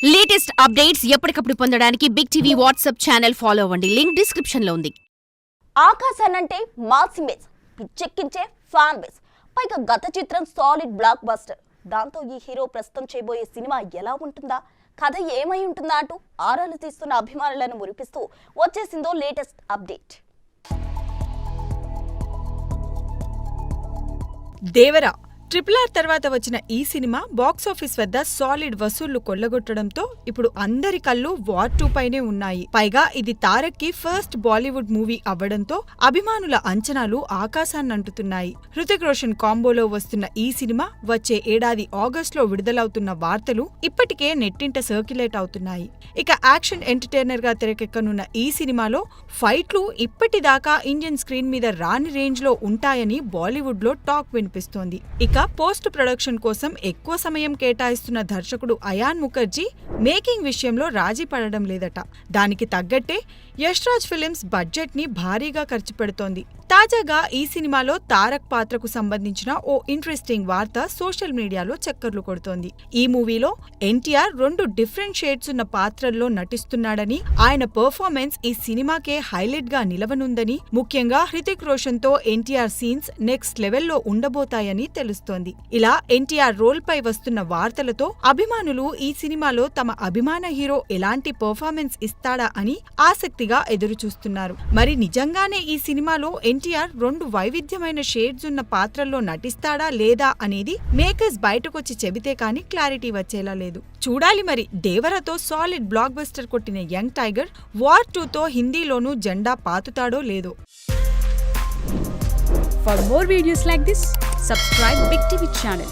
Latest updates ఎప్పటికప్పుడు పొందడానికి big TV WhatsApp channel follow అవ్వండి. లింక్ డిస్క్రిప్షన్ లో ఉంది. ఆకాశానంటే మాస్ ఇమేజ్, పిచ్చెక్కించే ఫ్యాన్ బేస్, పైగా గత చిత్రం సాలిడ్ బ్లాక్ బస్టర్. దాంతో ఈ హీరో ప్రస్తుతం చేయబోయే సినిమా ఎలా ఉంటుందా, కథ ఏమై ఉంటుందా అంటూ ఆరాలు తీస్తున్న అభిమానులను మురిపిస్తూ వచ్చేసిందో లేటెస్ట్ అప్డేట్. దేవరా RRR తర్వాత వచ్చిన ఈ సినిమా బాక్సాఫీస్ వద్ద సాలిడ్ వసూళ్లు కొల్లగొట్టడంతో ఇప్పుడు అందరి కళ్ళు వార్ 2 పైనే ఉన్నాయి. పైగా ఇది తారక్ కి ఫస్ట్ బాలీవుడ్ మూవీ అవ్వడంతో అభిమానుల అంచనాలు ఆకాశాన్నంటుతున్నాయి. హృతిక్ రోషన్ కాంబోలో వస్తున్న ఈ సినిమా వచ్చే ఏడాది ఆగస్టులో విడుదలవుతున్న వార్తలు ఇప్పటికే నెట్టింట సర్క్యులేట్ అవుతున్నాయి. ఇక యాక్షన్ ఎంటర్టైనర్ గా తెరకెక్కనున్న ఈ సినిమాలో ఫైట్లు ఇప్పటిదాకా ఇండియన్ స్క్రీన్ మీద రాని రేంజ్ లో ఉంటాయని బాలీవుడ్ లో టాక్ వినిపిస్తోంది. ఇక పోస్ట్ ప్రొడక్షన్ కోసం ఎక్కువ సమయం కేటాయిస్తున్న దర్శకుడు అయాన్ ముఖర్జీ మేకింగ్ విషయంలో రాజీ పడడం లేదట. దానికి తగ్గట్టే యష్ రాజ్ ఫిలిమ్స్ బడ్జెట్ ని భారీగా ఖర్చు పెడుతోంది. తాజాగా ఈ సినిమాలో తారక్ పాత్రకు సంబంధించిన ఓ ఇంట్రెస్టింగ్ వార్త సోషల్ మీడియాలో చక్కర్లు కొడుతోంది. ఈ మూవీలో ఎన్టీఆర్ 2 డిఫరెంట్ షేడ్స్ ఉన్న పాత్రల్లో నటిస్తున్నాడని, ఆయన పర్ఫార్మెన్స్ ఈ సినిమాకే హైలైట్ గా నిలవనుందని, ముఖ్యంగా హృతిక్ రోషన్ తో ఎన్టీఆర్ సీన్స్ నెక్స్ట్ లెవెల్లో ఉండబోతాయని తెలుస్తోంది. ఇలా ఎన్టీఆర్ రోల్ పై వస్తున్న వార్తలతో అభిమానులు ఈ సినిమాలో తమ అభిమాన హీరో ఎలాంటి పర్ఫార్మెన్స్ ఇస్తాడా అని ఆసక్తిగా ఎదురుచూస్తున్నారు. మరి నిజంగానే ఈ సినిమాలో ఎన్టీఆర్ 2 వైవిధ్యమైన షేడ్స్ ఉన్న పాత్రల్లో నటిస్తాడా లేదా అనేది మేకర్స్ బయటకొచ్చి చెబితే కానీ క్లారిటీ వచ్చేలా లేదు. చూడాలి మరి. దేవరతో సాలిడ్ బ్లాక్ బస్టర్ కొట్టిన యంగ్ టైగర్ వార్ 2తో హిందీలోనూ జెండా పాతుతాడో లేదో. For more videos like this, subscribe Big TV channel.